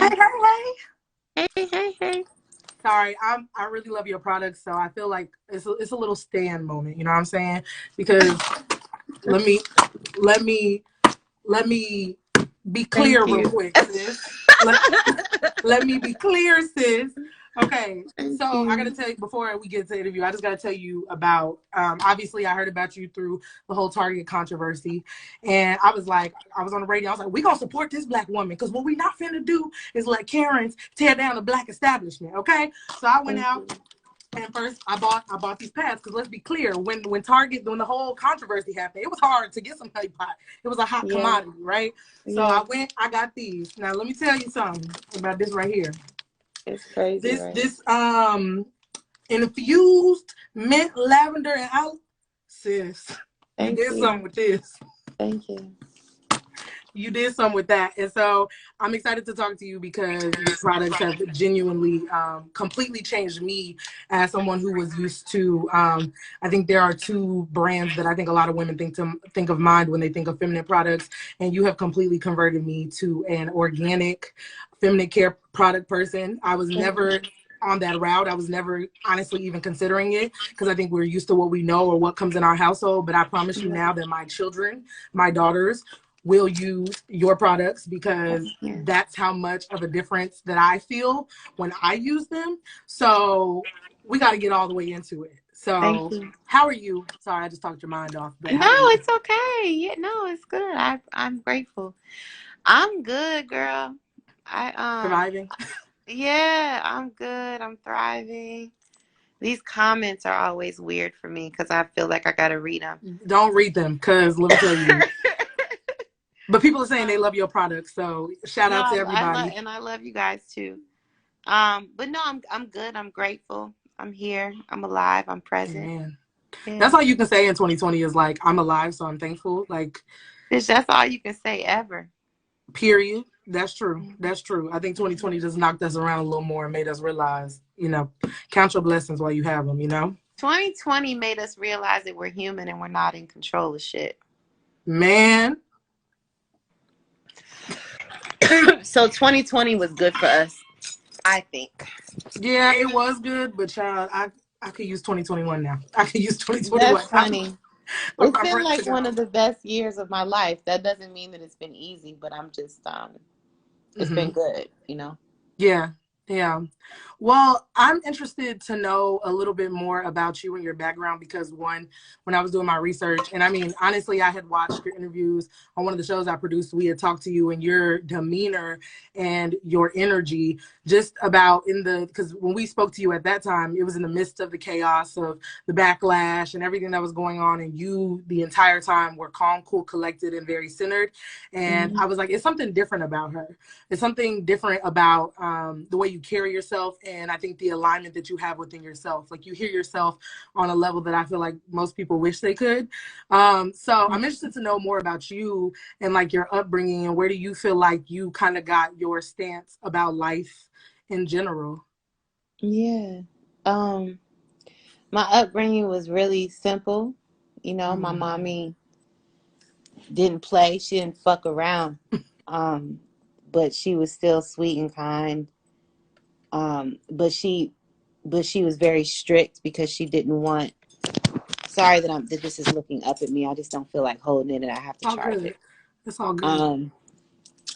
Hey, hey, hey. Hey. Sorry, I really love your products, so I feel like it's a little stand moment. You know what I'm saying? Because let me let me let me be clear Thank real you. quick, sis. Let, let me be clear, sis. Okay, Thank so I gotta you. tell you before we get to the interview, I just gotta tell you about. Obviously, I heard about you through the whole Target controversy, and I was like, I was on the radio. I was like, we gonna support this black woman because what we not finna do is let Karens tear down the black establishment. Okay, so I went Thank out. you. And first, I bought these pads because let's be clear, when the whole controversy happened, it was hard to get some honey pot. It was a hot Yeah. commodity, right? So Yeah. I got these. Now let me tell you something about this right here. It's crazy, This right? this infused mint, lavender, and out. Sis, you Thank did you. something with this. Thank you. You did something with that. And so I'm excited to talk to you because your products have genuinely completely changed me as someone who was used to, I think there are two brands that I think a lot of women think of mind when they think of feminine products. And you have completely converted me to an organic feminine care product person. I was never on that route. I was never honestly even considering it because I think we're used to what we know or what comes in our household. But I promise you now that my children, my daughters, will use your products because Yeah. that's how much of a difference that I feel when I use them. So we got to get all the way into it. Thank So you. how are you? Sorry, I just talked your mind off, but No, how are you? it's okay. Yeah, no, it's good. I'm grateful. I'm good, girl. I Surviving? yeah, I'm good. I'm thriving. These comments are always weird for me because I feel like I gotta read them. Don't read them because let me tell you. But people are saying they love your products, so shout No, out to I love everybody. and I love you guys too. But no, I'm good. I'm grateful. I'm here. I'm alive. I'm present. Amen. Yeah. That's all you can say in 2020 is like, I'm alive, so I'm thankful. Like, Bitch, that's all you can say ever. period. That's true. Mhm. That's true. I think 2020 just knocked us around a little more and made us realize, count your blessings while you have them. 2020 made us realize that we're human and we're not in control of shit. Man, So 2020 was good for us, I think. yeah, it was good, but child, I could use 2021 now. I could use 2021. That's funny. It's I'm been ready to like one go. of the best years of my life. That doesn't mean that it's been easy, but I'm just it's been Hmm. good. Yeah, yeah. Well, I'm interested to know a little bit more about you and your background because one, when I was doing my research, and I mean, honestly, I had watched your interviews on one of the shows I produced. We had talked to you and your demeanor and your energy just about because when we spoke to you at that time, it was in the midst of the chaos of the backlash and everything that was going on. And you, the entire time, were calm, cool, collected, and very centered. And Mhm. I was like, it's something different about her. It's something different about the way you carry yourself, and I think the alignment that you have within yourself. Like you hear yourself on a level that I feel like most people wish they could. So I'm interested to know more about you and like your upbringing and where do you feel like you kind of got your stance about life in general. Yeah. Um, my upbringing was really simple. My Mm-hmm. mommy didn't play. She didn't fuck around. Um, but she was still sweet and kind. But she was very strict because she didn't want. Sorry that this is looking up at me. I just don't feel like holding it, and I have to All charge good. it. It's all good. Um,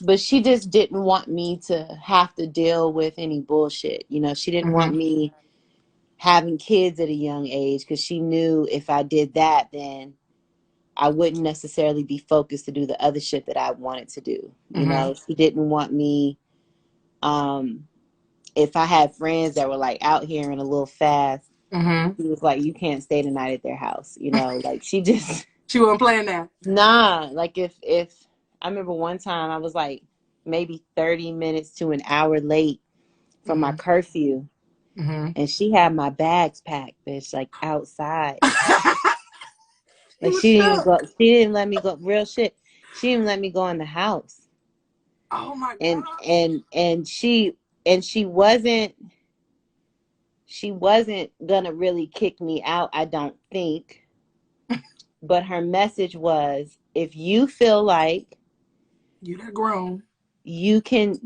but she just didn't want me to have to deal with any bullshit. She didn't want Mm-hmm. me having kids at a young age because she knew if I did that, then I wouldn't necessarily be focused to do the other shit that I wanted to do. Mm-hmm. She didn't want me, um, if I had friends that were like out here and a little fast, Mm-hmm. she was like, you can't stay the night at their house. Like she just, She wasn't playing that. nah, like if I remember one time I was like maybe 30 minutes to an hour late from my Mm-hmm. curfew Mm-hmm. and she had my bags packed, bitch, like outside. She Like was shook. she didn't let me go, real shit. She didn't let me go in the house. Oh my And God. she wasn't gonna really kick me out, I don't think. But her message was, if you feel like You that grown. you can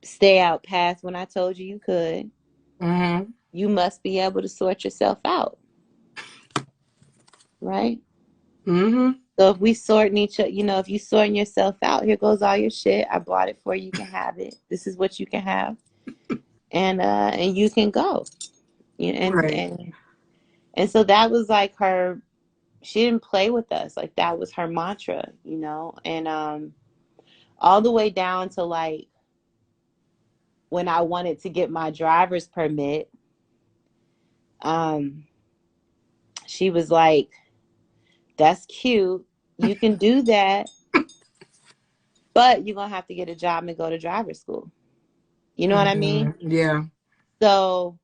stay out past when I told you you could. Mm-hmm. You must be able to sort yourself out, right? Mm-hmm. So if we sorting each other, if you sorting yourself out, here goes all your shit. I bought it for you. You can have it. This is what you can have, and you can go. And Right. and so that was like her. She didn't play with us. Like that was her mantra, and all the way down to like when I wanted to get my driver's permit, um, she was like, "That's cute. You can do that, but you're gonna have to get a job and go to driver's school." You know what I mean? Mm-hmm. Yeah. So,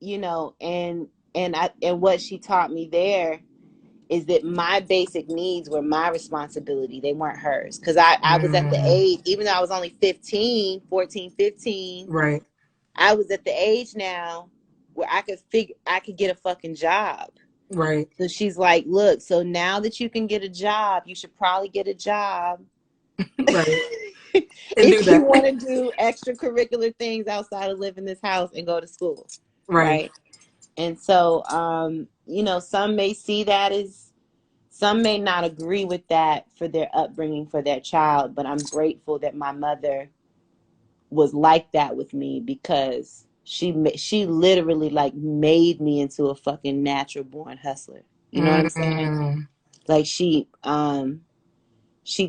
and what she taught me there is that my basic needs were my responsibility. They weren't hers. Because I was at the Mm-hmm. age, even though I was only 15, 14, 15, Right. I was at the age now where I could get a fucking job. Right. So she's like, look, so now that you can get a job, you should probably get a job. Right. And do If you that. want to do extracurricular things outside of living in this house and go to school. Right. Right. And so, some may see that as, some may not agree with that for their upbringing for their child, but I'm grateful that my mother was like that with me because she literally like made me into a fucking natural born hustler. You know what I'm saying? Mm-hmm. Like she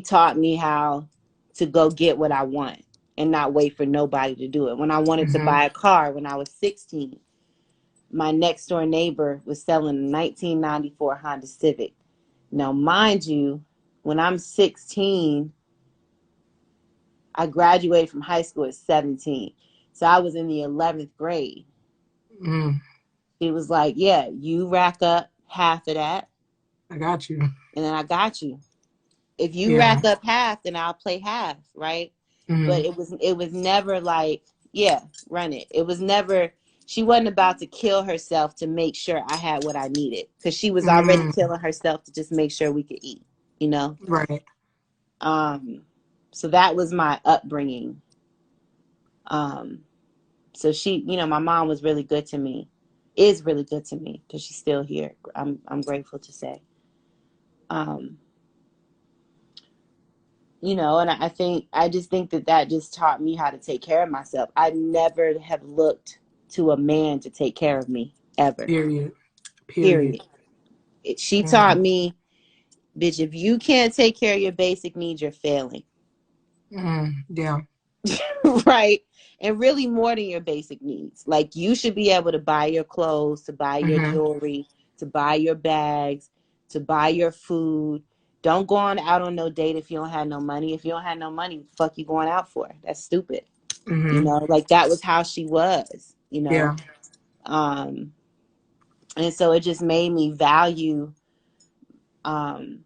taught me how to go get what I want and not wait for nobody to do it. When I wanted to Mm-hmm. buy a car when I was 16, my next door neighbor was selling a 1994 Honda Civic. Now, mind you, when I'm 16, I graduated from high school at 17. So I was in the 11th grade. Mm-hmm. He was like, yeah, you rack up half of that, I got you. and then I got you. If you Yeah. rack up half, then I'll play half, right? Mm-hmm. But it was never like, yeah, run it. It was never, she wasn't about to kill herself to make sure I had what I needed. Because she was already Mm-hmm. killing herself to just make sure we could eat, you know? Right. Um, so that was my upbringing. Um, so my mom was really good to me, is really good to me because she's still here. I'm grateful to say. Um, and I just think that just taught me how to take care of myself. I never have looked to a man to take care of me ever. Period. Period. Period. She taught Mm-hmm. me, bitch, if you can't take care of your basic needs, you're failing. Mm-hmm. Yeah. Right? And really more than your basic needs. Like you should be able to buy your clothes, to buy your Mm-hmm. jewelry, to buy your bags, to buy your food. Don't go out on no date if you don't have no money. If you don't have no money, what the fuck you going out for? That's stupid. Mm-hmm. Like that was how she was. Yeah. Um, and so it just made me value, um,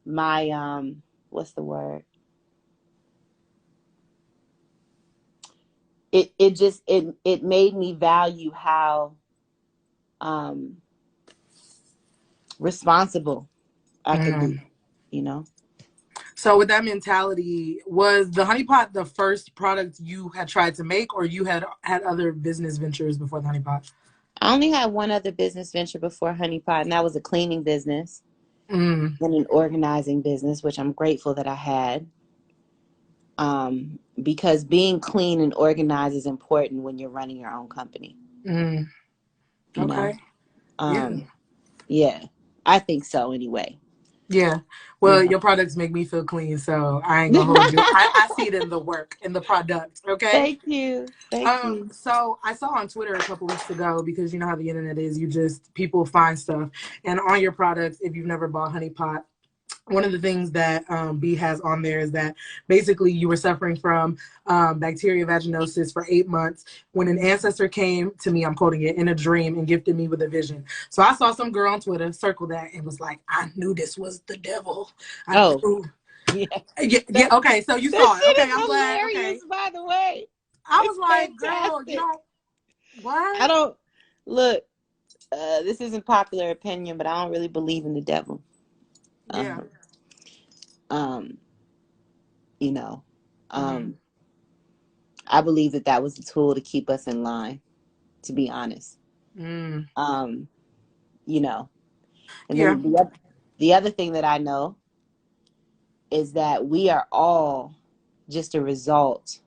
my, what's the word? It made me value how um responsible I could Mm-hmm. be. So with that mentality, was the honey pot the first product you had tried to make, or you had other business ventures before the honey pot? I only had one other business venture before Honey Pot, and that was a cleaning business Mm. and an organizing business, which I'm grateful that I had. Because being clean and organized is important when you're running your own company. Mm. You know, Okay. Yeah. um, yeah, I think so anyway. Yeah. You Well, know. your products make me feel clean, so I ain't gonna hold you. I see it in the work, in the product. Okay. Thank you, thank you. So I saw on Twitter a couple weeks ago, because you know how the internet is, people find stuff. And on your products, if you've never bought Honey Pot, one of the things that B has on there is that basically you were suffering from bacteria vaginosis for 8 months when an ancestor came to me, I'm quoting it, in a dream and gifted me with a vision. So I saw some girl on Twitter circle that and was like, I knew this was the devil. I Oh, knew. yeah. Yeah, yeah, That, okay, so you that saw it. shit Okay, is I'm glad. hilarious, Okay. by the way. I was It's like, girl, you fantastic. don't, I what? don't look. This isn't popular opinion, but I don't really believe in the devil. Yeah. Um, um, you know. Mm-hmm. I believe that that was a tool to keep us in line, to be honest. Mm. You know, and Yeah. then the other thing that I know is that we are all just a result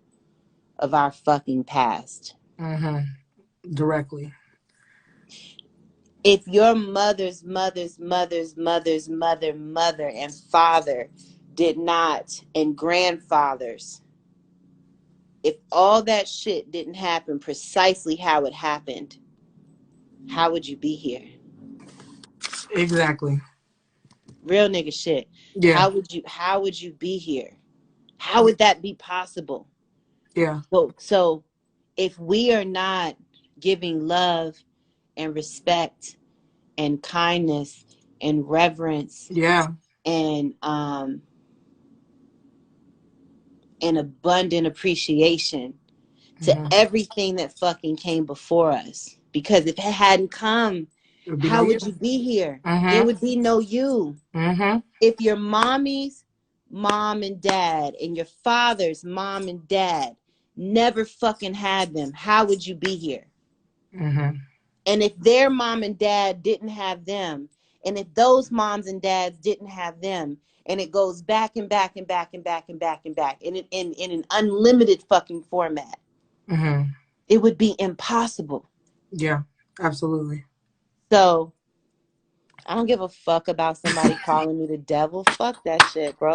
of our fucking past. Mm-hmm. Directly. If your mother's mother's mother's mother's mother and father did not, and grandfathers, if all that shit didn't happen precisely how it happened, how would you be here? Exactly. Real nigga shit. Yeah. How would you be here? How would that be possible? Yeah. So if we are not giving love and respect and kindness and reverence Yeah. and abundant appreciation to Mm-hmm. everything that fucking came before us, because if it hadn't come, It would be no how you. would you be here? There Mm-hmm. would be no you. Mm-hmm. If your mommy's mom and dad and your father's mom and dad never fucking had them, how would you be here? Mm-hmm. And if their mom and dad didn't have them, and if those moms and dads didn't have them, and it goes back and back and back and back and back and back in an unlimited fucking format, Mm-hmm. it would be impossible. Yeah. Absolutely. So I don't give a fuck about somebody calling me the devil. Fuck that shit, bro.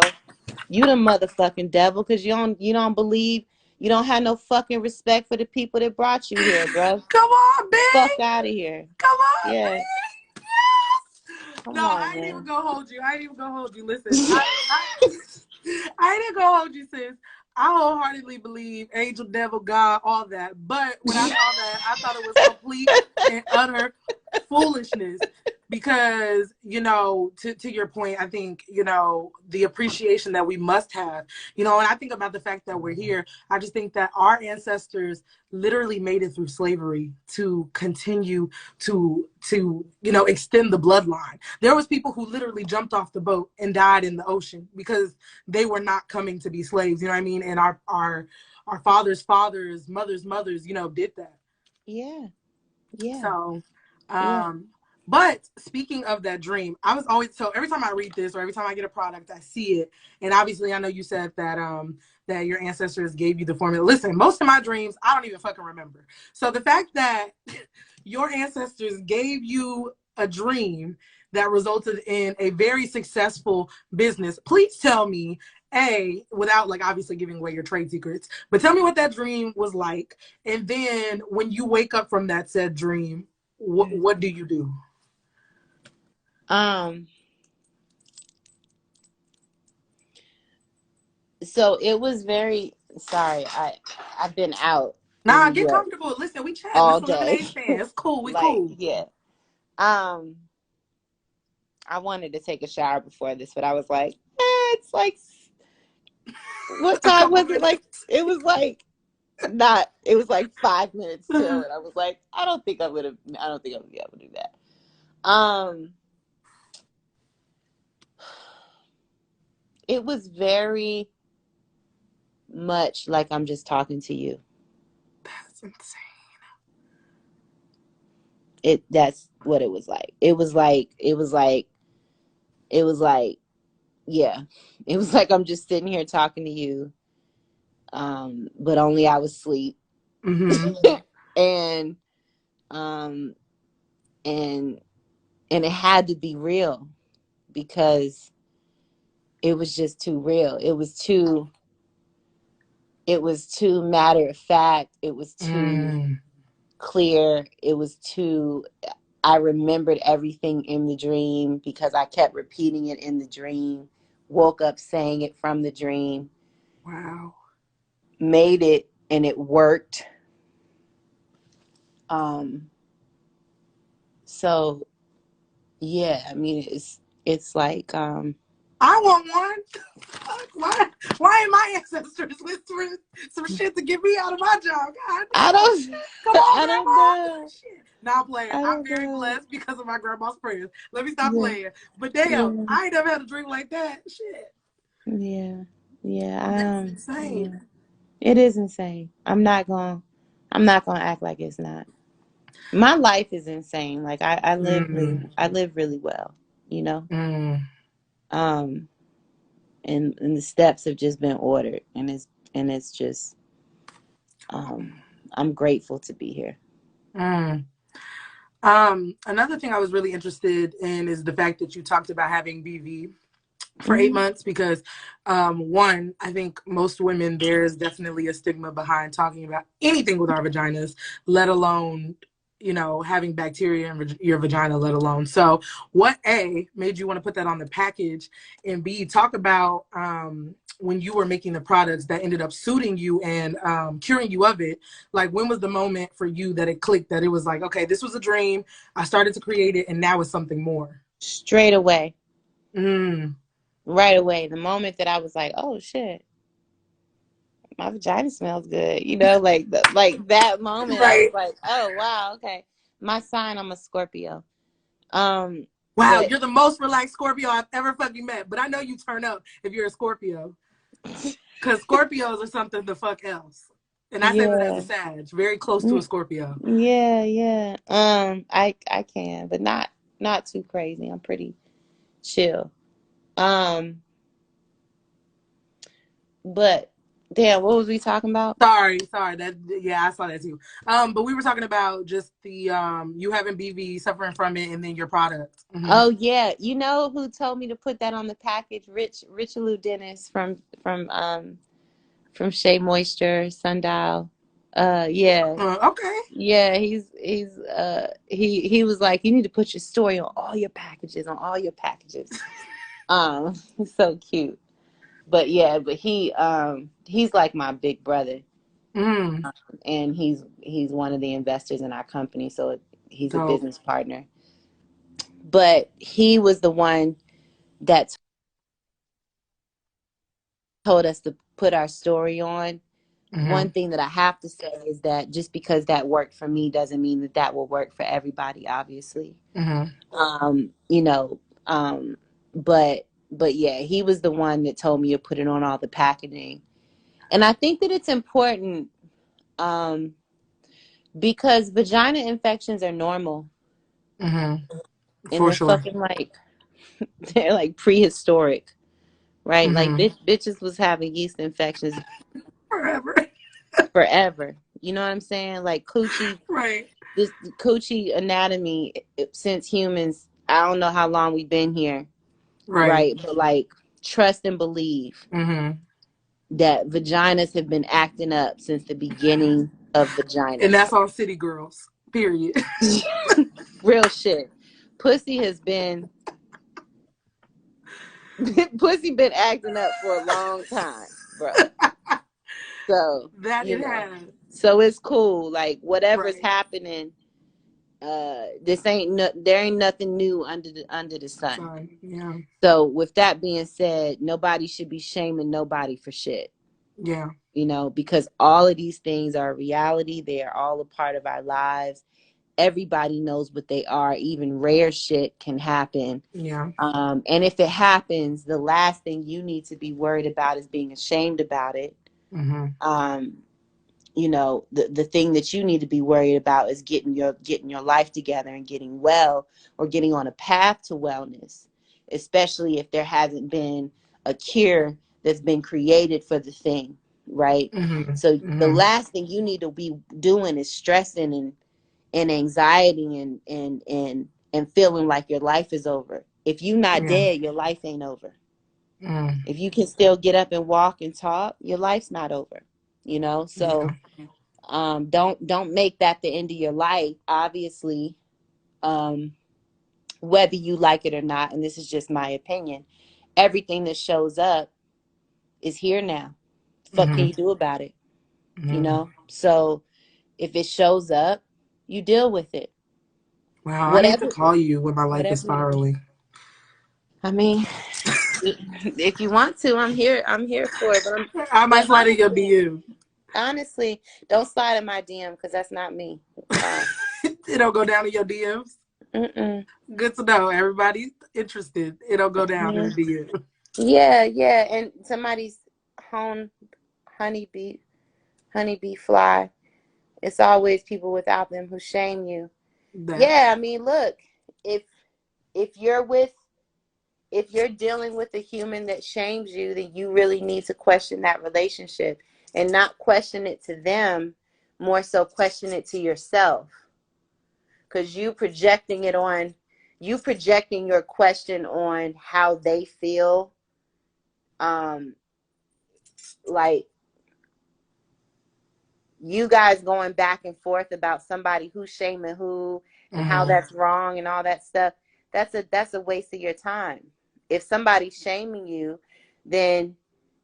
You the motherfucking devil, because you don't believe, you don't have no fucking respect for the people that brought you here, bro. Come on, Fuck big. out of here. Come on, Yeah. big. Yes. Come No, on, I ain't even man. gonna hold you. I ain't even gonna hold you. Listen, I ain't even gonna hold you, sis. I wholeheartedly believe angel, devil, God, all that. But when I saw that, I thought it was complete and utter foolishness. Because, you know, to your point, I think, you know, the appreciation that we must have, you know, and I think about the fact that we're here. I just think that our ancestors literally made it through slavery to continue to you know, extend the bloodline. There was people who literally jumped off the boat and died in the ocean because they were not coming to be slaves, you know what I mean? And our fathers mothers, you know, did that. Yeah. Yeah. So Yeah. but speaking of that dream, I was always, so every time I read this or every time I get a product, I see it. And obviously I know you said that that your ancestors gave you the formula. Listen, most of my dreams I don't even fucking remember. So the fact that your ancestors gave you a dream that resulted in a very successful business, please tell me, without like obviously giving away your trade secrets, but tell me what that dream was like. And then when you wake up from that said dream, what do you do? So it was very, sorry, I've been out in Nah, New get York comfortable. Listen, we chatting. This all is a day. lemonade stand. It's cool. We Like, cool. yeah. Um, I wanted to take a shower before this, but I was like, it's like, what A time couple was it? Like, minutes. it was like not, it was like 5 minutes till, and I was like, I don't think I'm gonna be able to do that. It was very much like I'm just talking to you. That's insane. That's what it was like. It was like yeah. It was like I'm just sitting here talking to you. But only I was asleep. Mm-hmm. and um and and it had to be real, because it was just too real. It was too matter of fact. It was too clear. I remembered everything in the dream because I kept repeating it in the dream, woke up saying it from the dream. Wow. Made it, and it worked. So yeah, I mean, it's like I want one. Why ain't my ancestors whispering some shit to get me out of my job? God I damn. don't Come on, I don't grandma. know. Shit. Now I'm playing. I I'm don't very know. blessed because of my grandma's prayers. Let me stop Yeah. playing. But damn, Yeah. I ain't never had a dream like that. Shit. Yeah. Yeah, That's insane. yeah. It is insane. I'm not gonna act like it's not. My life is insane. Like I live really well, you know. Mm. Um, and the steps have just been ordered, and it's just I'm grateful to be here. Mm. Another thing I was really interested in is the fact that you talked about having BV for 8 months because one, I think most women, there's definitely a stigma behind talking about anything with our vaginas, let alone, you know, having bacteria in your vagina, let alone. So what A made you want to put that on the package, and B, talk about when you were making the products that ended up suiting you and curing you of it. Like, when was the moment for you that it clicked, that it was like, okay, this was a dream, I started to create it, and now it's something more? Straight away, Mm. right away. The moment that I was like, oh shit, my vagina smells good. You know, like that moment, I was Right. like, oh wow, okay. My sign, I'm a Scorpio. Wow, But you're the most relaxed Scorpio I've ever fucking met. But I know you turn up if you're a Scorpio. Because Scorpios are something the fuck else. And I say that as a yeah, Sag, very close to a Scorpio. yeah, yeah. I can, but not too crazy. I'm pretty chill. Um, but damn, what was we talking about? Sorry. That, yeah, I saw that too. But we were talking about just the you having BV, suffering from it, and then your product. Mm-hmm. Oh yeah, you know who told me to put that on the package? Richelieu Dennis from Shea Moisture Sundial. Yeah. Okay. Yeah, he was like, you need to put your story on all your packages, on all your packages. He's so cute. But yeah, but he's like my big brother. Mm. And he's one of the investors in our company, so he's a Dope. business partner. But he was the one that told us to put our story on. Mm-hmm. One thing that I have to say is that just because that worked for me doesn't mean that that will work for everybody, obviously. Mm-hmm. You know, but yeah, he was the one that told me to put it on all the packaging. And I think that it's important um, because vagina infections are normal, Mm-hmm. and For they're sure. fucking like they're like prehistoric, right? Like Mm-hmm. bitches was having yeast infections Forever. forever. You know what I'm saying? Like coochie, Right. this coochie anatomy since humans. I don't know how long we've been here, Right. right? But like trust and believe Mm-hmm. that vaginas have been acting up since the beginning of And vaginas. that's on City Girls. Period. Real shit. Pussy has been pussy been acting up for a long time, bro. So, That you it know. has. So it's cool. Like whatever's Right. happening, this ain't there ain't nothing new under the sun. Son. Yeah. So with that being said, nobody should be shaming nobody for shit. Yeah. You know, because all of these things are reality. They are all a part of our lives. Everybody knows what they are. Even rare shit can happen. Yeah. And if it happens, the last thing you need to be worried about is being ashamed about it. Mm-hmm. Um, you know, the thing that you need to be worried about is getting your life together and getting well, or getting on a path to wellness, especially if there hasn't been a cure that's been created for the thing, right? Mm-hmm. So the Mm-hmm. last thing you need to be doing is stressing and anxiety and feeling like your life is over. If you're not Yeah. dead, your life ain't over. Mm. If you can still get up and walk and talk, your life's not over. You know, Yeah. so don't make that the end of your life. Obviously, um, whether you like it or not, and this is just my opinion, everything that shows up is here now. Fuck can Mm-hmm. you do about it? You Mm-hmm. know, so if it shows up, you deal with it. Wow. I need to Whatever, call you when my life is whatever it is. spiraling. I mean, if you want to, I'm here. I'm here for it. I might But slide in your DM. honestly, don't slide in my DM because that's not me. It'll go down in your DMs. Mm-mm. Good to know. Everybody's interested. It'll go down in the Mm. DM. Yeah, yeah. And somebody's honeybee fly. It's always people without them who shame you. Yeah, I mean, look, if you're dealing with a human that shames you, then you really need to question that relationship, and not question it to them, more so question it to yourself. Because you projecting your question on how they feel, like you guys going back and forth about somebody who's shaming who and how that's wrong and all that stuff. That's a waste of your time. If somebody's shaming you, then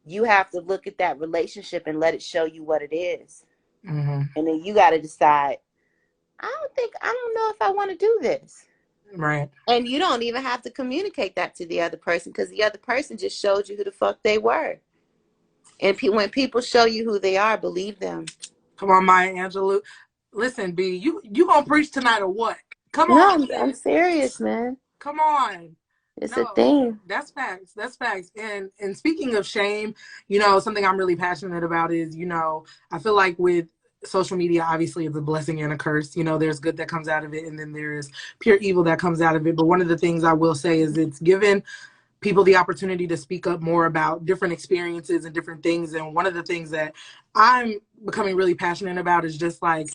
you have to look at that relationship and let it show you what it is. And then you got to decide, I don't know if I want to do this. Right. And you don't even have to communicate that to the other person, because the other person just showed you who the fuck they were. And when people show you who they are, believe them. Come on, Maya Angelou. Listen, B, you gonna preach tonight or what? Come on. No, I'm serious, man. Come on. It's a thing. That's facts. That's facts. And speaking of shame, you know, something I'm really passionate about is, you know, I feel like with social media, obviously it's a blessing and a curse. You know, there's good that comes out of it, and then there's pure evil that comes out of it. But one of the things I will say is it's given people the opportunity to speak up more about different experiences and different things. And one of the things that I'm becoming really passionate about is just like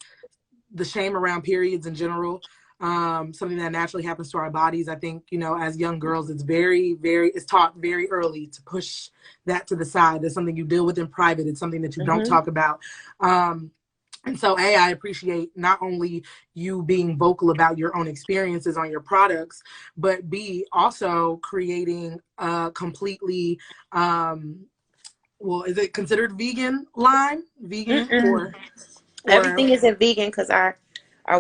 the shame around periods in general. Something that naturally happens to our bodies. I think, you know, as young girls, it's it's taught very early to push that to the side. That's something you deal with in private. It's something that you don't talk about. And so, I appreciate not only you being vocal about your own experiences on your products, but B, also creating a completely, well, is it considered vegan line? Vegan or everything isn't vegan, because our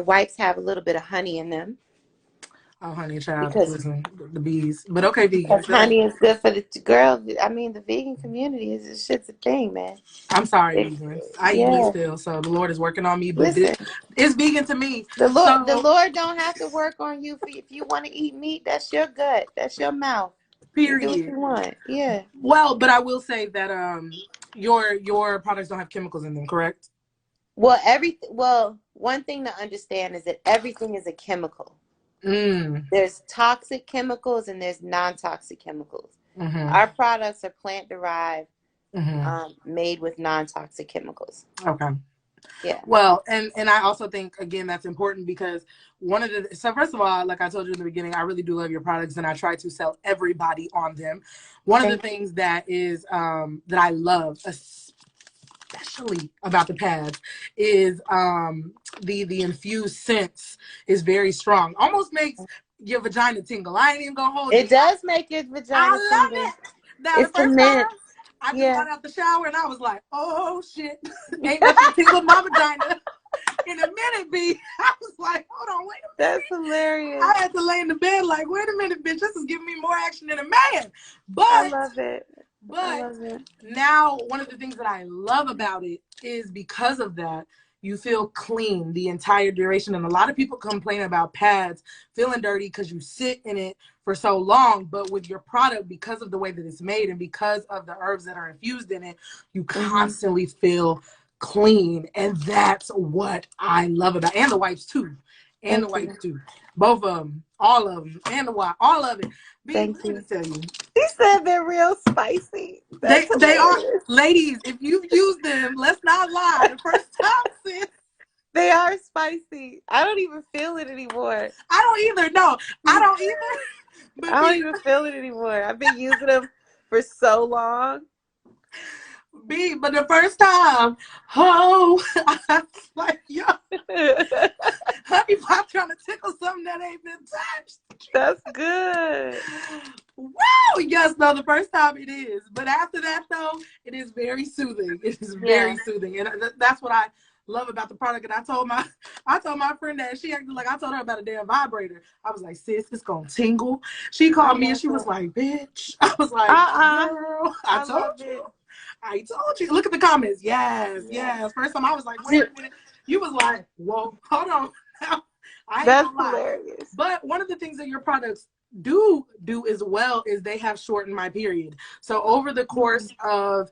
wipes have a little bit of honey in them. Oh, honey, child, listen, the bees. But okay, vegan. Because honey is good for the girl. I mean, the vegan community is shit's a thing, man. I'm sorry, vegans. I eat meat still, so the Lord is working on me. But it's vegan to me. The Lord don't have to work on you if you want to eat meat. That's your gut. That's your mouth. Period. You do what you want. Yeah. Well, but I will say that your products don't have chemicals in them, correct? Well, one thing to understand is that everything is a chemical. There's toxic chemicals and there's non-toxic chemicals. Our products are plant-derived, made with non-toxic chemicals. Okay. Yeah. Well, and I also think, again, that's important because so first of all, like I told you in the beginning, I really do love your products and I try to sell everybody on them. One of the things that is that I love, especially about the pads, is the infused scents is very strong. Almost makes your vagina tingle. I ain't even gonna hold it. It does make your vagina tingle. I love it. Now, the first time I just got out the shower and I was like, oh shit, ain't nothing tingled my vagina in a minute, B. I was like, hold on, wait a minute. That's hilarious. I had to lay in the bed like, wait a minute, bitch, this is giving me more action than a man. But I love it. But now one of the things that I love about it is because of that, you feel clean the entire duration. And a lot of people complain about pads feeling dirty because you sit in it for so long. But with your product, because of the way that it's made and because of the herbs that are infused in it, you constantly feel clean. And that's what I love about it. And the wipes too. And the wipes too. Both of them. All of them. And the wipe. All of it. Thank you. Tell you. He said they're real spicy. They are. Ladies, if you've used them, let's not lie. The first time, sis. They are spicy. I don't even feel it anymore. I don't either. No, I don't either. But I don't even feel it anymore. I've been using them for so long. But the first time, I was like, yo, honey pop trying to tickle something that ain't been touched. That's good. Wow, yes, no, the first time it is. But after that, though, it is very soothing. It is very soothing. And that's what I love about the product. And I told my friend that she acted like I told her about a damn vibrator. I was like, sis, it's gonna tingle. She called me and she was like, bitch. I was like, girl, I told you. I told you. Look at the comments. Yes. First time I was like, wait a minute. You was like, whoa, hold on. That's hilarious. But one of the things that your products do as well is they have shortened my period. So over the course of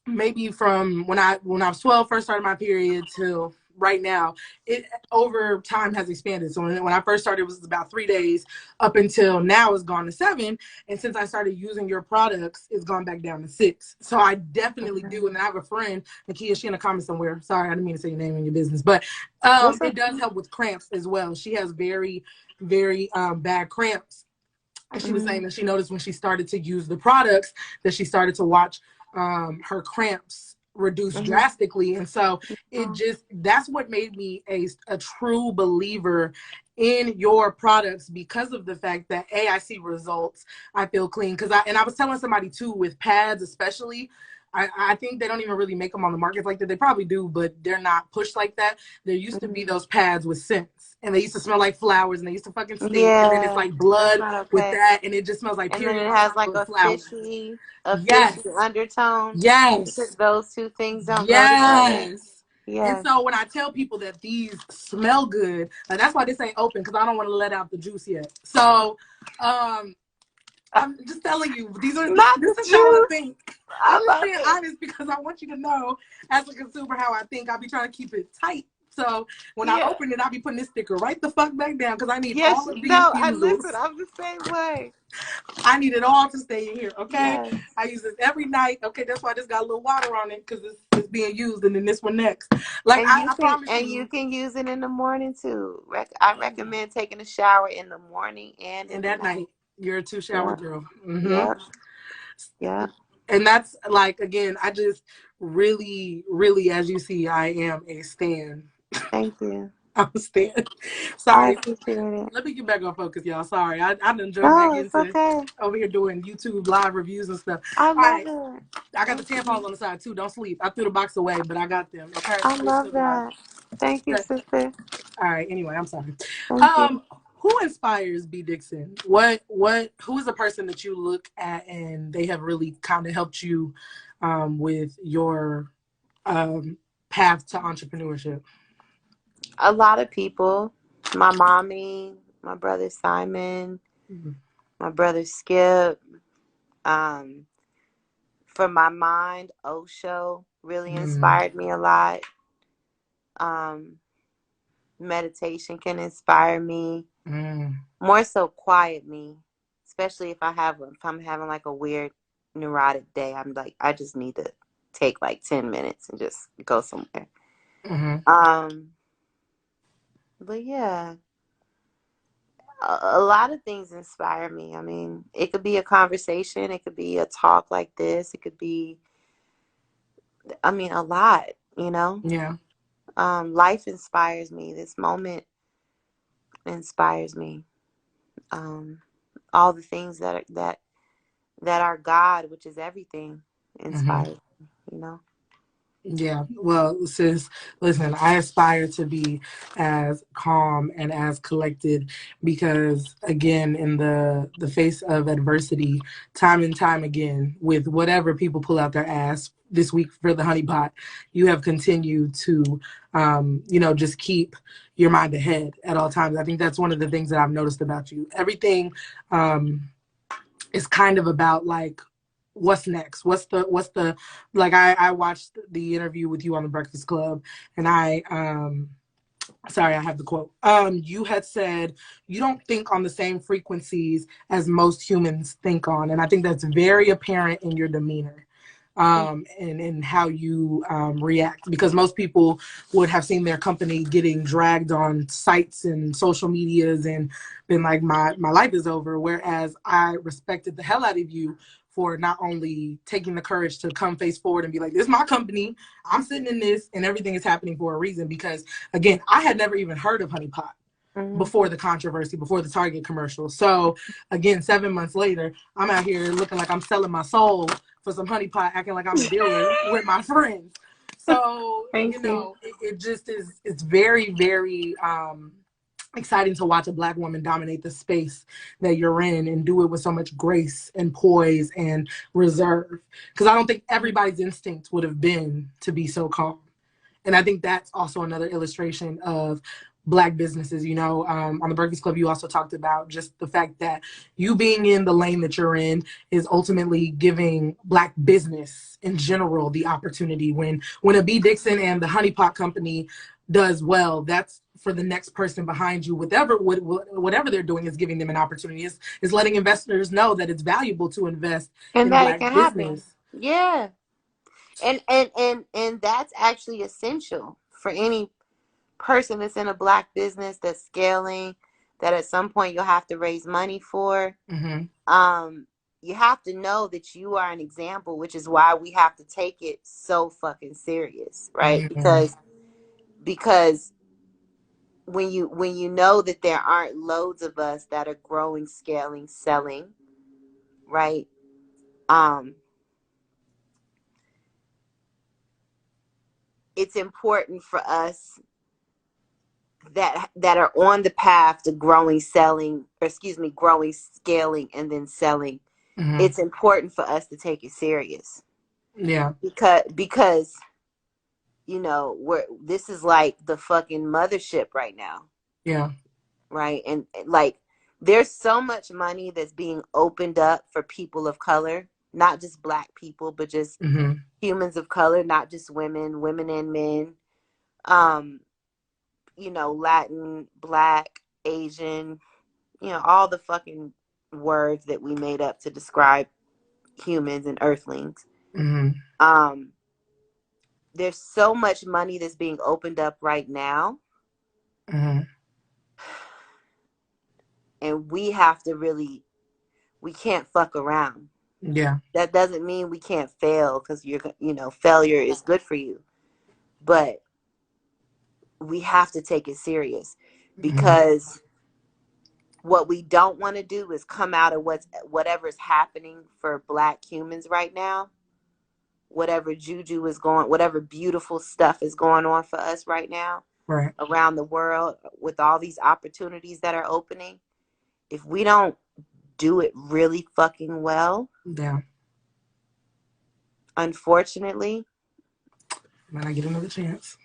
maybe from when I was 12, first started my period, till right now, it over time has expanded. So when I first started, it was about 3 days. Up until now, it's gone to 7. And since I started using your products, it's gone back down to 6. So I definitely do. And I have a friend, Nakia, she in the comments somewhere. Sorry, I didn't mean to say your name in your business, but it does help with cramps as well. She has very, very bad cramps. And she was saying that she noticed when she started to use the products that she started to watch her cramps reduce drastically. And so that's what made me a true believer in your products, because of the fact that I see results, I feel clean. Because I was telling somebody too, with pads especially, I think they don't even really make them on the market like that. They probably do, but they're not pushed like that. There used to be those pads with scents, and they used to smell like flowers, and they used to fucking stink. And then it's like blood with that, and it just smells like and then period it on has top like of flowers. fishy Yes. undertone. Because Yes. those two things don't go together. Yes. And Yes. so when I tell people that these smell good, like that's why this ain't open, because I don't want to let out the juice yet. So I'm just telling you, this is how I think. I'm just being honest, because I want you to know, as a consumer, how I think. I'll be trying to keep it tight. So when I open it, I'll be putting this sticker right the fuck back down, because I need all of these refusals. Listen, I'm the same way. I need it all to stay in here, okay? Yes. I use this every night. Okay, that's why this got a little water on it, because it's being used, and then this one next. Like, I promise you. And you can use it in the morning too. I recommend taking a shower in the morning and in the at night. night. You're a 2-shower girl. Yep. Yep. And that's, like, again, I just really, really, as you see, I am a stan. Thank you. I'm a stan. Sorry. I appreciate it. Let me get back on focus, y'all. Sorry. I done jumped back into okay. over here doing YouTube live reviews and stuff. I love it. I got the tampons on the side too. Don't sleep. I threw the box away, but I got them. Okay. I love that. Thank you, sister. All right. Anyway, I'm sorry. Thank you. Who inspires B. Dixon? Who is a person that you look at and they have really kind of helped you with your path to entrepreneurship? A lot of people. My mommy, my brother Simon, my brother Skip. For my mind, Osho really inspired me a lot. Meditation can inspire me. More so quiet me, especially if I'm having like a weird neurotic day. I'm like, I just need to take like 10 minutes and just go somewhere. But yeah, a lot of things inspire me. I mean, it could be a conversation, it could be a talk like this, it could be, I mean, a lot, you know? Yeah. Life inspires me. This moment inspires me. All the things that are God, which is everything, inspires me, you know? Yeah, well, sis, listen, I aspire to be as calm and as collected, because, again, in the face of adversity, time and time again, with whatever people pull out their ass this week for the honeypot, you have continued to, just keep your mind ahead at all times. I think that's one of the things that I've noticed about you. Everything is kind of about, like, what's next? What's the like I watched the interview with you on the Breakfast Club, and I have the quote. You had said you don't think on the same frequencies as most humans think on, and I think that's very apparent in your demeanor. And in how you react, because most people would have seen their company getting dragged on sites and social medias and been like, my life is over. Whereas I respected the hell out of you for not only taking the courage to come face forward and be like, this is my company, I'm sitting in this, and everything is happening for a reason. Because, again, I had never even heard of Honey Pot before the controversy, before the Target commercial. So, again, 7 months later, I'm out here looking like I'm selling my soul for some Honey Pot, acting like I'm a dealer with my friends. So, it just is, it's very, very exciting to watch a Black woman dominate the space that you're in and do it with so much grace and poise and reserve. Because I don't think everybody's instinct would have been to be so calm. And I think that's also another illustration of Black businesses. You know, on the Breakfast Club, you also talked about just the fact that you being in the lane that you're in is ultimately giving Black business in general the opportunity. When a B Dixon and the Honey Pot Company does well, that's for the next person behind you. Whatever they're doing is giving them an opportunity. Is letting investors know that it's valuable to invest And in that it Black can happen. business. Yeah. And that's actually essential for any person that's in a Black business that's scaling, that at some point you'll have to raise money for. Mm-hmm. You have to know that you are an example, which is why we have to take it so fucking serious, right? Mm-hmm. Because when you know that there aren't loads of us that are growing, scaling, selling, right? It's important for us that are on the path to growing, selling, or excuse me, growing, scaling, and then selling. Mm-hmm. It's important for us to take it serious. Yeah. Because you know, this is like the fucking mothership right now. Yeah. Right. And like, there's so much money that's being opened up for people of color, not just Black people, but just Mm-hmm. humans of color, not just women and men. You know, Latin, Black, Asian, you know, all the fucking words that we made up to describe humans and earthlings. Mm-hmm. There's so much money that's being opened up right now. Mm-hmm. And we have to really, we can't fuck around. Yeah. That doesn't mean we can't fail, because you know, failure is good for you. But we have to take it serious, Mm-hmm. because what we don't want to do is come out of whatever's happening for Black humans right now. Whatever juju is going, whatever beautiful stuff is going on for us right now Right. around the world, with all these opportunities that are opening. If we don't do it really fucking well, Yeah. unfortunately, Might I get another chance?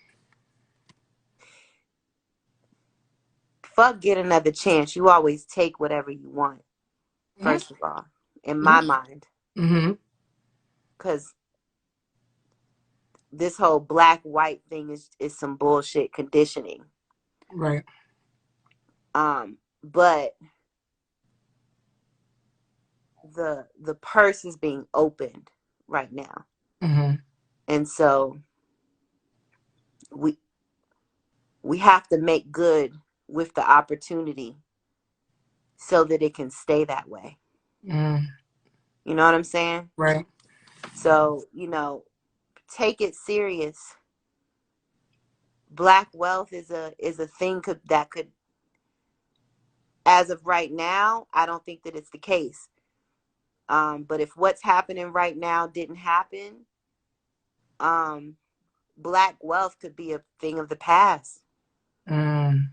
fuck get another chance. You always take whatever you want, first of all, in my mind. Mm-hmm. Because this whole black white thing is some bullshit conditioning. Right. But the purse is being opened right now. Mm-hmm. And so we have to make good with the opportunity so that it can stay that way. Mm. You know what I'm saying? Right. So, you know, take it serious. Black wealth is a thing that could, as of right now, I don't think that it's the case. But if what's happening right now didn't happen, um, Black wealth could be a thing of the past. Mm.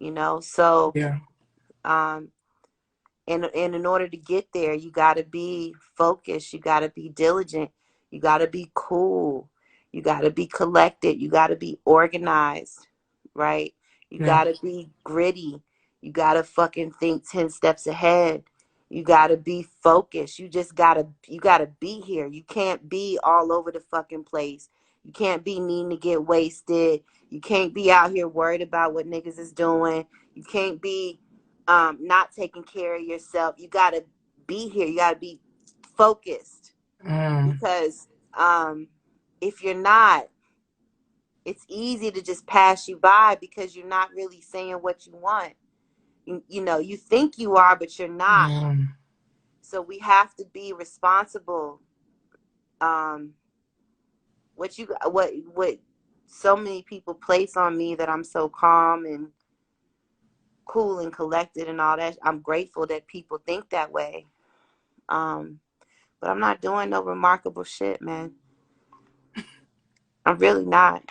You know, so Yeah. um, and in order to get there, you got to be focused. You got to be diligent. You got to be cool. You got to be collected. You got to be organized, right? You Yeah. got to be gritty. You got to fucking think 10 steps ahead. You got to be focused. You got to be here. You can't be all over the fucking place. You can't be needing to get wasted. You can't be out here worried about what niggas is doing. You can't be not taking care of yourself. You got to be here. You got to be focused, Mm. because if you're not, it's easy to just pass you by, because you're not really saying what you want. You know, you think you are, but you're not. Mm. So we have to be responsible. What so many people place on me, that I'm so calm and cool and collected and all that. I'm grateful that people think that way. But I'm not doing no remarkable shit, man. I'm really not.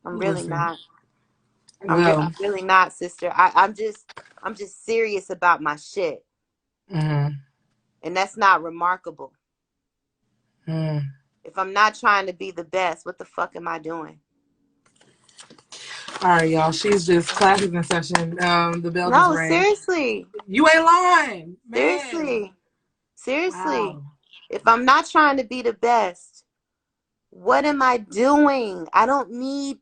I'm really Listen. not. Well. I'm really not, sister. I'm just serious about my shit. Mm. And that's not remarkable. Mm. If I'm not trying to be the best, what the fuck am I doing? All right, y'all. She's just classes in session. The bell just No, rang. seriously. You ain't lying, man. Seriously. Seriously. Wow. If I'm not trying to be the best, what am I doing? I don't need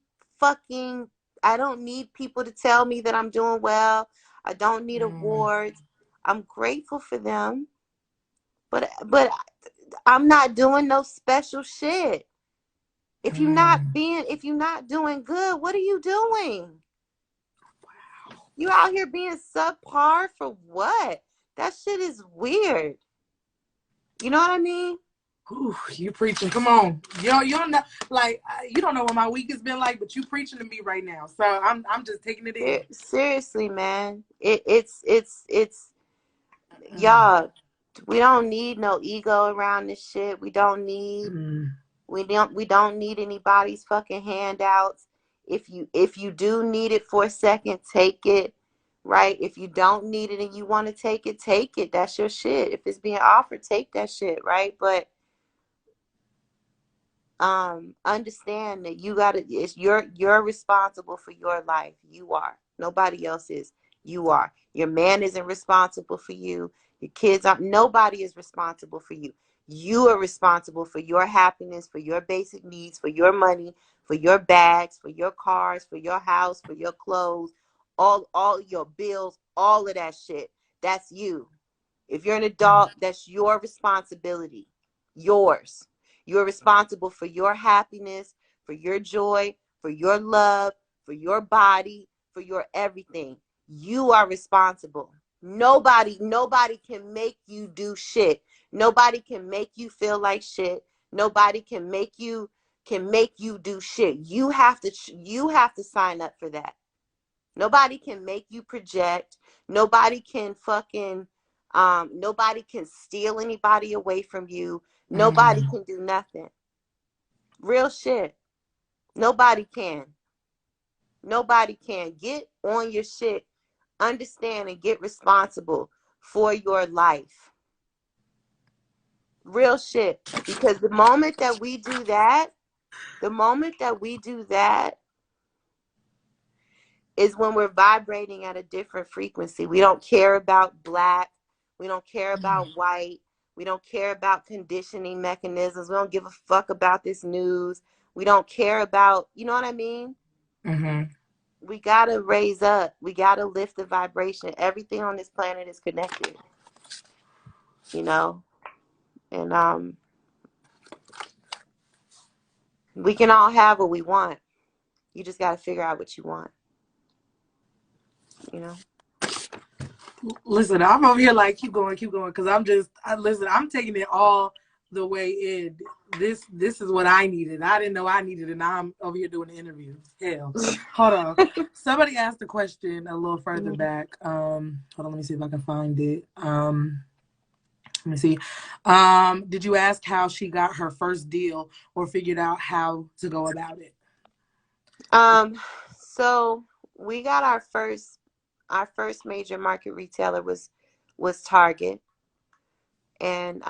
people to tell me that I'm doing well. I don't need awards. I'm grateful for them, but I'm not doing no special shit. If you're not doing good, what are you doing? You out here being subpar for what? That shit is weird. You know what I mean? Ooh, you preaching. Come on. You don't know, like, you don't know what my week has been like, but you preaching to me right now. So I'm just taking it in. Seriously, man. It's y'all, we don't need no ego around this shit. We don't need anybody's fucking handouts. If you do need it for a second, take it. Right? If you don't need it and you want to take it, take it. That's your shit. If it's being offered, take that shit, right? But understand that you're responsible for your life. You are. Nobody else is. You are. Your man isn't responsible for you. Your kids aren't. Nobody is responsible for you. You are responsible for your happiness, for your basic needs, for your money, for your bags, for your cars, for your house, for your clothes, all your bills, all of that shit. That's you. If you're an adult, that's your responsibility. Yours. You're responsible for your happiness, for your joy, for your love, for your body, for your everything. You are responsible. Nobody can make you do shit. Nobody can make you feel like shit. Nobody can make you do shit. You have to sign up for that. Nobody can make you project. Nobody can nobody can steal anybody away from you. Nobody can do nothing. Real shit. Nobody can. Nobody can. Get on your shit. Understand and get responsible for your life. Real shit. Because the moment that we do that is when we're vibrating at a different frequency. We don't care about black. We don't care about white. We don't care about conditioning mechanisms. We don't give a fuck about this news. We don't care about, you know what I mean? We got to raise up. We got to lift the vibration. Everything on this planet is connected, you know? And we can all have what we want. You just got to figure out what you want, you know? Listen, I'm over here like, keep going, because I'm taking it all the way in. This is what I needed. I didn't know I needed it, and now I'm over here doing the interviews. Hell. Hold on. Somebody asked a question a little further back. Hold on, let me see if I can find it. Let me see. Did you ask how she got her first deal or figured out how to go about it? So we got our first major market retailer was Target, and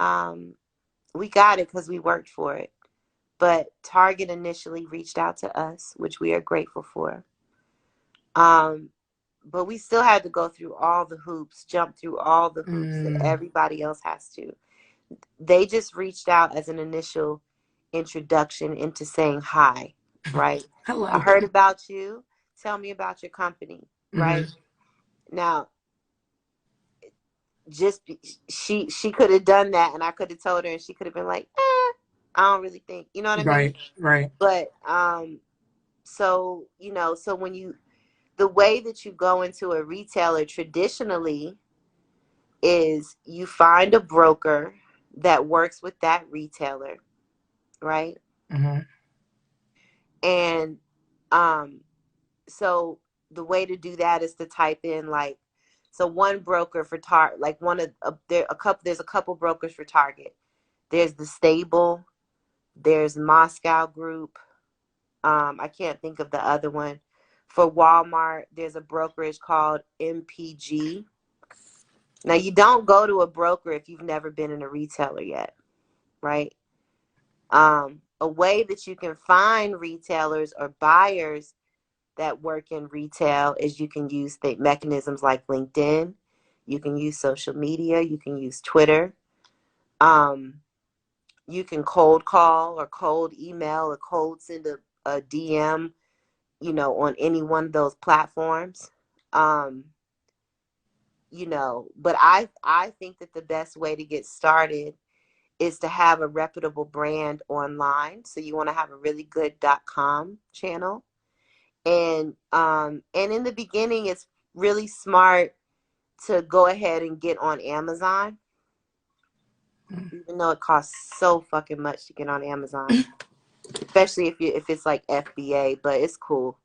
we got it because we worked for it. But Target initially reached out to us, which we are grateful for. But we still had to go through all the hoops, jump through all the hoops that everybody else has to. They just reached out as an initial introduction into saying hi, right? Hello. I heard about you. Tell me about your company, right? Now, she could have done that, and I could have told her, and she could have been like, I don't really think, you know what I mean? Right. But so when the way that you go into a retailer traditionally is you find a broker that works with that retailer, right? And so the way to do that is to type in one broker for Target, like there's a couple brokers for Target. There's the Stable, there's Moscow Group. I can't think of the other one. For Walmart, there's a brokerage called MPG. Now, you don't go to a broker if you've never been in a retailer yet, right? A way that you can find retailers or buyers that work in retail is you can use the mechanisms like LinkedIn, you can use social media, you can use Twitter, you can cold call or cold email or cold send a DM, on any one of those platforms. But I think that the best way to get started is to have a reputable brand online. So you want to have a really good .com channel. And in the beginning, it's really smart to go ahead and get on Amazon, even though it costs so fucking much to get on Amazon, especially if it's like FBA, but it's cool.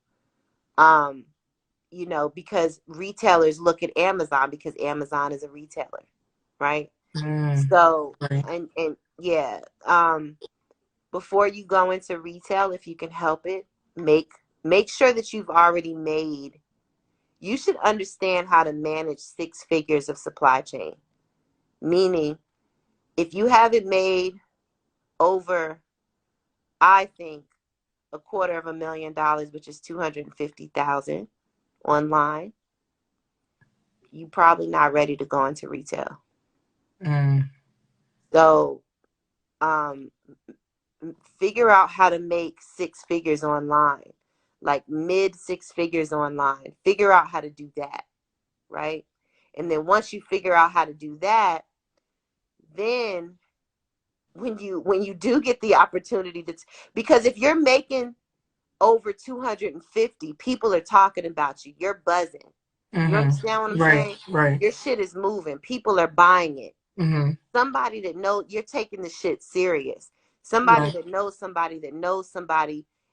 Because retailers look at Amazon because Amazon is a retailer, right? So, right. and yeah, before you go into retail, if you can help it, make sure that you've already made. You should understand how to manage 6 figures of supply chain. Meaning, if you haven't made over, I think, $250,000, which is $250,000 online, you probably not ready to go into retail. So, figure out how to make 6 figures online, like mid 6 figures online. Figure out how to do that, right? And then once you figure out how to do that, then when you do get the opportunity because if you're making over 250, people are talking about you. You're buzzing. You understand what I'm saying? Right. Your shit is moving. People are buying it. Mm-hmm. Somebody that knows you're taking the shit serious. Somebody that knows somebody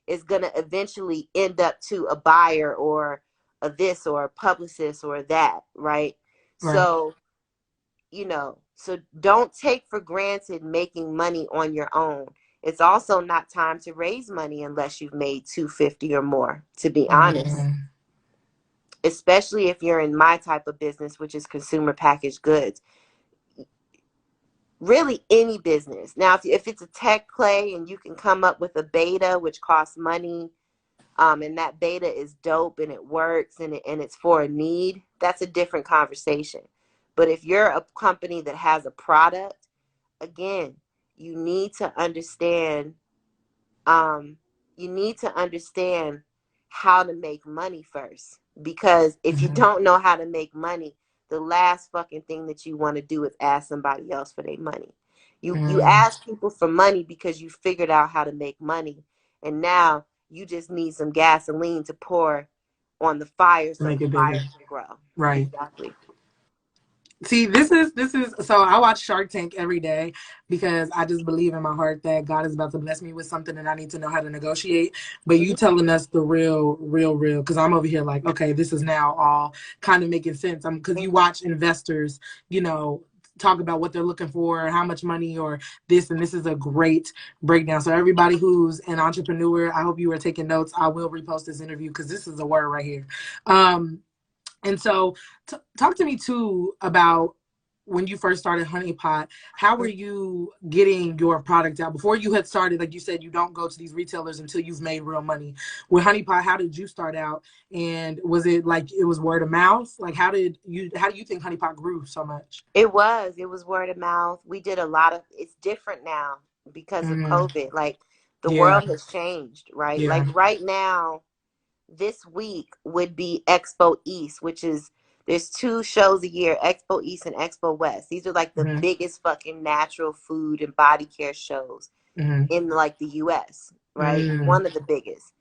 is going to eventually end up to a buyer or a this or a publicist or that, right? So, so don't take for granted making money on your own. It's also not time to raise money unless you've made 250 or more, to be honest. Especially if you're in my type of business, which is consumer packaged goods. Really any business. Now, if it's a tech play and you can come up with a beta, which costs money, and that beta is dope and it works and it's for a need, that's a different conversation. But if you're a company that has a product, again, you need to understand how to make money first. Because if you don't know how to make money, the last fucking thing that you want to do is ask somebody else for their money. You ask people for money because you figured out how to make money, and now you just need some gasoline to pour on the fire so the fire can grow. Right. Exactly. See, this is so I watch Shark Tank every day because I just believe in my heart that God is about to bless me with something and I need to know how to negotiate. But you telling us the real, because I'm over here like, okay, this is now all kind of making sense. Because you watch investors, talk about what they're looking for, how much money or this, and this is a great breakdown. So everybody who's an entrepreneur, I hope you are taking notes. I will repost this interview because this is a word right here. And so talk to me too about when you first started Honey Pot. How were you getting your product out? Before you had started, like you said, you don't go to these retailers until you've made real money. With Honey Pot, how did you start out? And was it like it was word of mouth? Like how do you think Honey Pot grew so much? It was word of mouth. We did a lot of, it's different now because of COVID. Like the world has changed, right? Yeah. Like right now, this week would be Expo East, which is, there's 2 shows a year, Expo East and Expo West. These are like the biggest fucking natural food and body care shows in like the US, right? One of the biggest.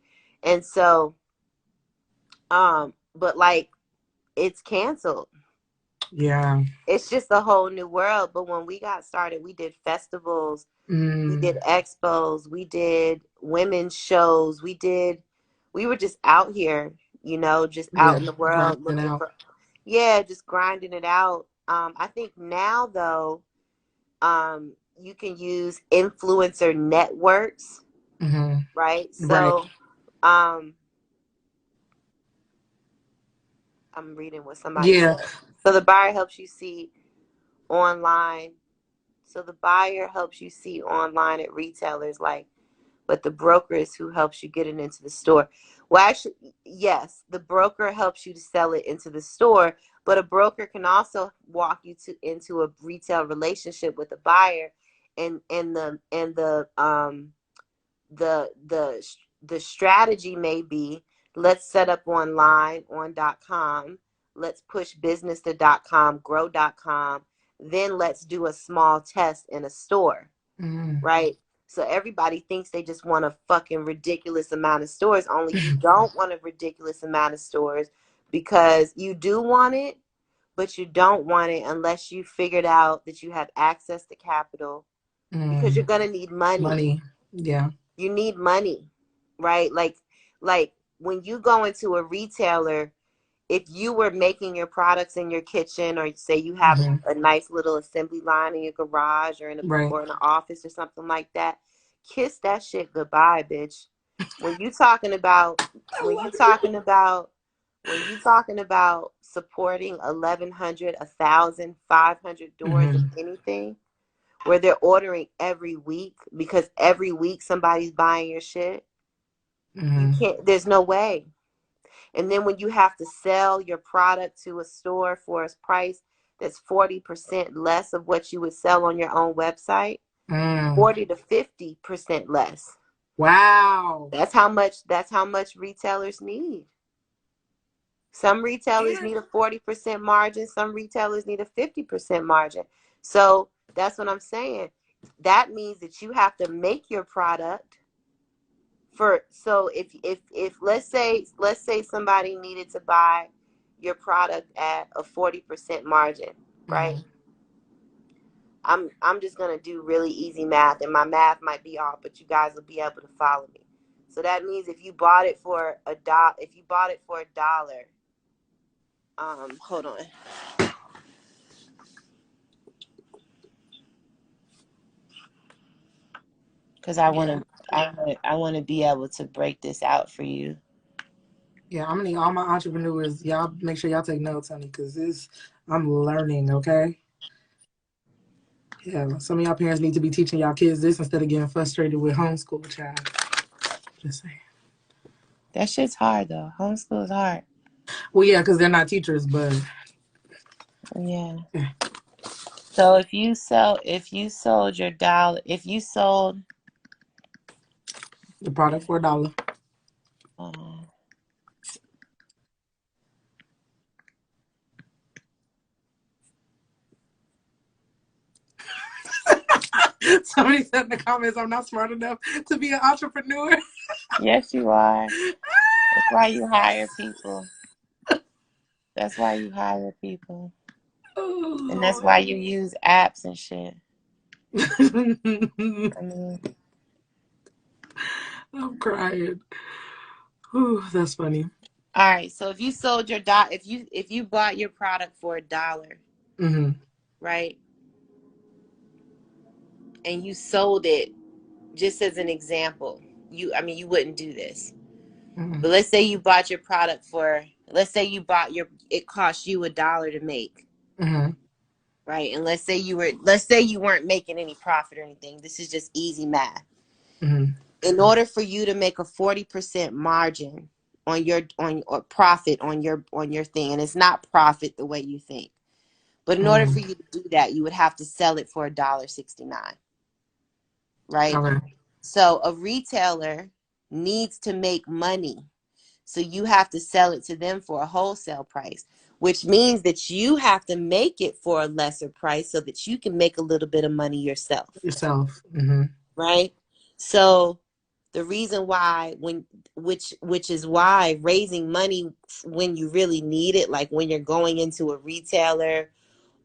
And so, but like it's canceled. Yeah. It's just a whole new world. But when we got started, we did festivals, we did expos, we did women's shows, we were just out here, just out in the world looking for, just grinding it out. I think now though, you can use influencer networks, right? So, I'm reading what somebody said. So the buyer helps you see online. So the buyer helps you see online at retailers like but the broker is who helps you get it into the store. Well, actually, yes, the broker helps you to sell it into the store, but a broker can also walk you into a retail relationship with a buyer, and the strategy may be, let's set up online on .com, let's push business to .com, grow .com, then let's do a small test in a store, right? So everybody thinks they just want a fucking ridiculous amount of stores, only you don't want a ridiculous amount of stores, because you do want it, but you don't want it unless you figured out that you have access to capital, because you're going to need money. Yeah. You need money, right? Like when you go into a retailer, if you were making your products in your kitchen, or say you have a nice little assembly line in your garage, or in an office or something like that, kiss that shit goodbye, bitch. When you talking about supporting 1,100, 1,000, 500 doors of anything, where they're ordering every week, because every week somebody's buying your shit, you can't, there's no way. And then when you have to sell your product to a store for a price that's 40% less of what you would sell on your own website, 40 to 50% less. Wow. That's how much retailers need. Some retailers need a 40% margin. Some retailers need a 50% margin. So that's what I'm saying. That means that you have to make your product so if let's say somebody needed to buy your product at a 40% margin, right? I'm just gonna do really easy math, and my math might be off, but you guys will be able to follow me. So that means if you bought it for $1, hold on. Because I want to be able to break this out for you. Yeah, I'm gonna need all my entrepreneurs. Y'all make sure y'all take notes, honey, because I'm learning. Okay. Yeah, some of y'all parents need to be teaching y'all kids this instead of getting frustrated with homeschool, child. Just saying. That shit's hard though. Homeschool is hard. Well, yeah, because they're not teachers, but yeah. So if you sold the product for $1. Somebody said in the comments, I'm not smart enough to be an entrepreneur. Yes, you are. That's why you hire people. That's why you hire people. Oh, and that's why you use apps and shit. I mean, I'm crying. Ooh, that's funny. All right, so if you sold your if you bought your product for $1, right, and you sold it, just as an example, you wouldn't do this, but let's say you bought your product it cost you $1 to make, right, and let's say you weren't making any profit or anything. This is just easy math. In order for you to make a 40% margin or profit on your thing, and it's not profit the way you think, but in order for you to do that, you would have to sell it for $1.69, right? Okay. So a retailer needs to make money, so you have to sell it to them for a wholesale price, which means that you have to make it for a lesser price so that you can make a little bit of money yourself. Right? So the reason why which is why raising money when you really need it, like when you're going into a retailer,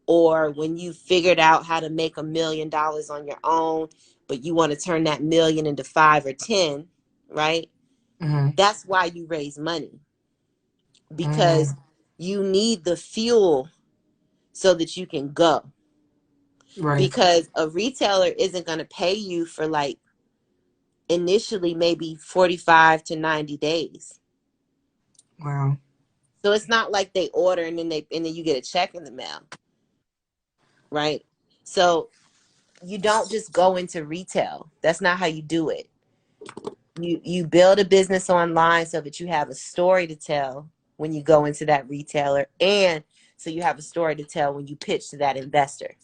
or when you figured out how to make $1 million on your own, but you want to turn that million into 5 or 10, right? That's why you raise money, because you need the fuel so that you can go. Right. Because a retailer isn't going to pay you for like initially maybe 45 to 90 days. Wow. So it's not like they order and then you get a check in the mail. Right? So you don't just go into retail. That's not how you do it. You build a business online so that you have a story to tell when you go into that retailer, and so you have a story to tell when you pitch to that investor.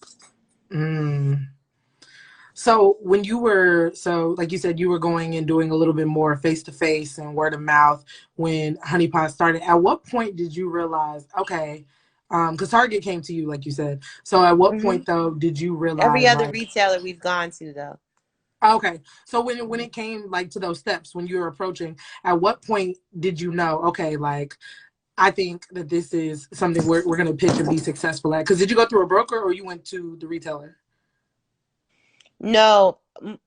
So when you were, like you said, you were going and doing a little bit more face-to-face and word of mouth when Honey Pot started. At what point did you realize, okay, because Target came to you, like you said. So at what point, though, did you Every realize, other like, retailer we've gone to, though. okay, so when it came, like, to those steps, when you were approaching, at what point did you know, okay, like, I think that this is something we're going to pitch and be successful at? Because did you go through a broker or you went to the retailer? No,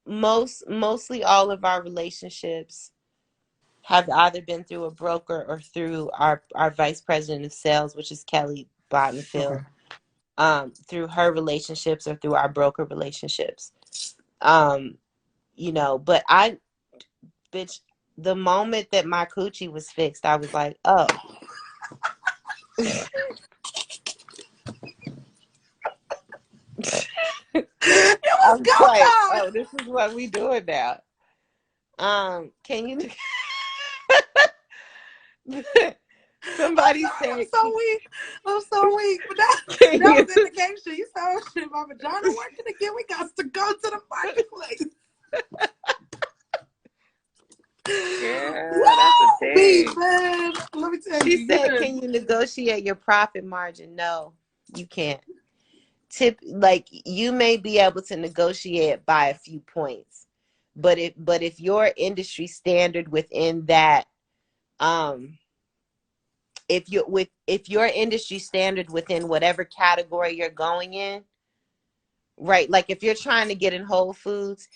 mostly all of our relationships have either been through a broker or through our vice president of sales, which is Kelly Okay. Bottenfield, through her relationships or through our broker relationships. You know, but bitch, the moment that my coochie was fixed, I was like, oh. I'm like, oh, this is what we doing now. Can you? Somebody said, I'm so weak. I'm so weak. But that was indication. You saw shit. My vagina working again. We got to go to the marketplace. Yeah, that's a thing. Man. Let me tell She you. said, can you negotiate your profit margin? No, you can't. Like, you may be able to negotiate by a few points, but if your industry standard within that, if your industry standard within whatever category you're going in, right? Like if you're trying to get in Whole Foods,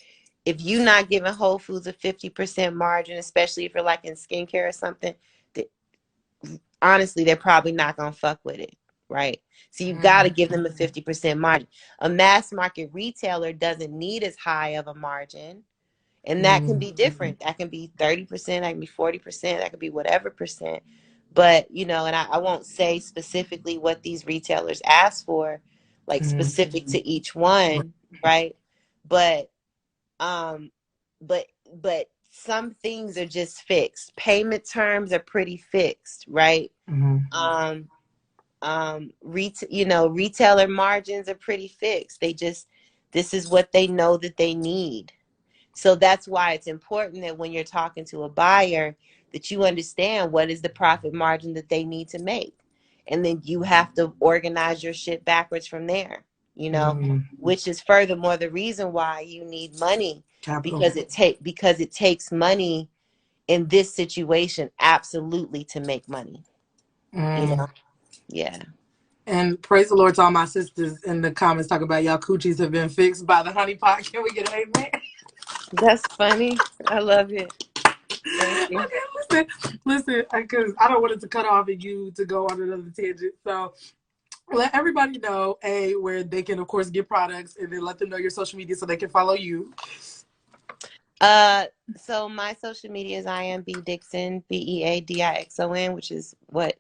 if you're not giving Whole Foods a 50% margin, especially if you're like in skincare or something, honestly, they're probably not going to fuck with it, right? So you've got to give them a 50% margin. A mass market retailer doesn't need as high of a margin, and that can be different. That can be 30%, that can be 40%, that could be whatever percent. But, you know, and I won't say specifically what these retailers ask for, like specific to each one, right? But but some things are just fixed. Payment terms are pretty fixed, right? Retailer margins are pretty fixed. This is what they know that they need. So that's why it's important that when you're talking to a buyer, that you understand what is the profit margin that they need to make. And then you have to organize your shit backwards from there, you know, which is furthermore the reason why you need money. Capital. Because it takes money in this situation, absolutely, to make money. You know? Yeah. And praise the Lord to all my sisters in the comments talking about y'all coochies have been fixed by the honey pot. Can we get an amen? That's funny. I love it. Thank you. Okay, listen, because I don't want it to cut off and you to go on another tangent. So let everybody know, where they can, of course, get products, and then let them know your social media so they can follow you. So my social media is I am B Dixon, BEADIXON, which is what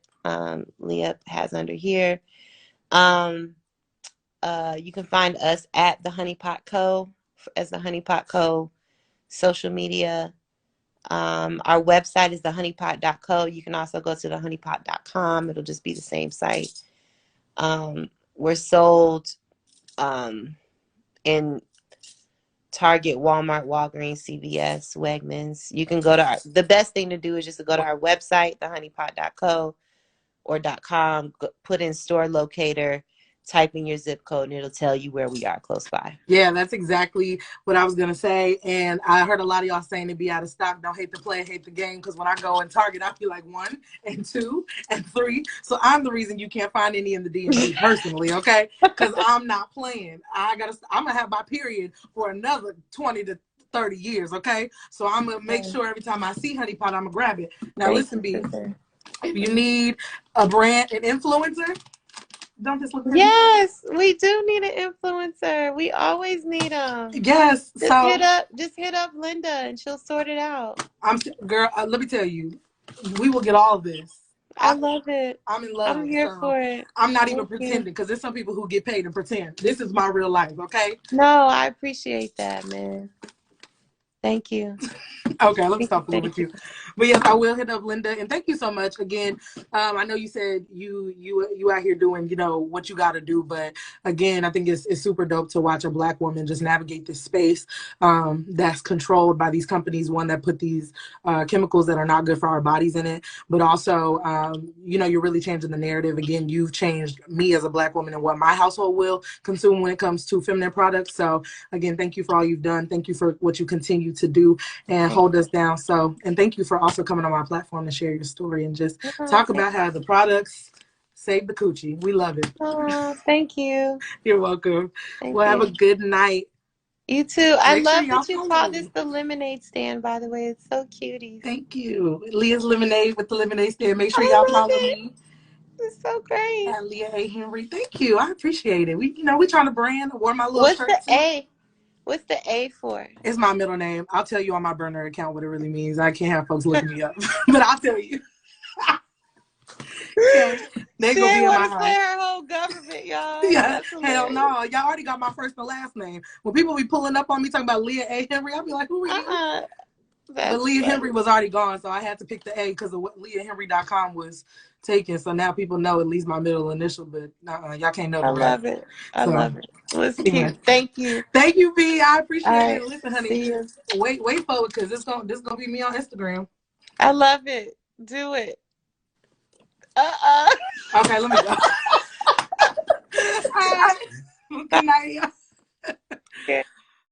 Leah has under here. You can find us at the Honey Pot Co. as the Honey Pot Co. social media. Our website is thehoneypot.co. You can also go to thehoneypot.com. It'll just be the same site. We're sold in Target, Walmart, Walgreens, CVS, Wegmans. You can go to the best thing to do is just to go to our website, thehoneypot.co or .com, put in store locator, type in your zip code, and it'll tell you where we are close by. Yeah, that's exactly what I was going to say. And I heard a lot of y'all saying to be out of stock. Don't hate the play, hate the game. Because when I go in Target, I feel like 1 and 2 and 3. So I'm the reason you can't find any in the DMV personally, okay? Because I'm not playing. I'm going to have my period for another 20 to 30 years, okay? So I'm going to make sure every time I see Honey Pot, I'm going to grab it. Now, listen, B, if you need a brand, an influencer, don't just look at Yes, we do need an influencer. We always need them. Yes. Just hit up Linda and she'll sort it out. Girl, let me tell you, we will get all of this. I love it. I'm in love. I'm here for it. I'm not even pretending, because there's some people who get paid to pretend. This is my real life, okay? No, I appreciate that, man. Thank you. Okay, let me Thank you. stop fooling with you. But yes, I will hit up Linda, and thank you so much again. I know you said you out here doing what you got to do, but again, I think it's super dope to watch a Black woman just navigate this space that's controlled by these companies. One that put these chemicals that are not good for our bodies in it, but also you're really changing the narrative. Again, you've changed me as a Black woman and what my household will consume when it comes to feminine products. So again, thank you for all you've done. Thank you for what you continue to do and hold us down. So, and thank you for also coming on my platform to share your story and just talk about how the products save the coochie. We love it. Oh, thank you. You're welcome. Thank Well, have a you. good night. You too. I Make sure love y'all that you follow called this me. the lemonade stand, by the way. It's so cuties. Thank you. Leah's Lemonade with the Lemonade Stand. Make sure I y'all love follow it. me It's so great. at Leah A. Henry. Thank you. I appreciate it. We trying to brand. I wore my little What's the shirt too. A? What's the A for? It's my middle name. I'll tell you on my burner account what it really means. I can't have folks looking me up, but I'll tell you. Okay. They She gonna be ain't in want my to say house. her whole government, y'all. Yeah, That's hell hilarious. no. Y'all already got my first and last name. When people be pulling up on me talking about Leah A. Henry, I'll be like, who are you? But That's Leah funny. Henry was already gone, so I had to pick the A because of what LeahHenry.com was taken. So now people know at least my middle initial, but y'all can't know I the love rest. it. I So love it. Well, it's anyway, cute. Thank you. thank you, B. I All appreciate right. it. Listen, honey, See you. wait for it because this gonna be me on Instagram. I love it. Do it. Uh-uh. Okay, let me go. All right. Good night.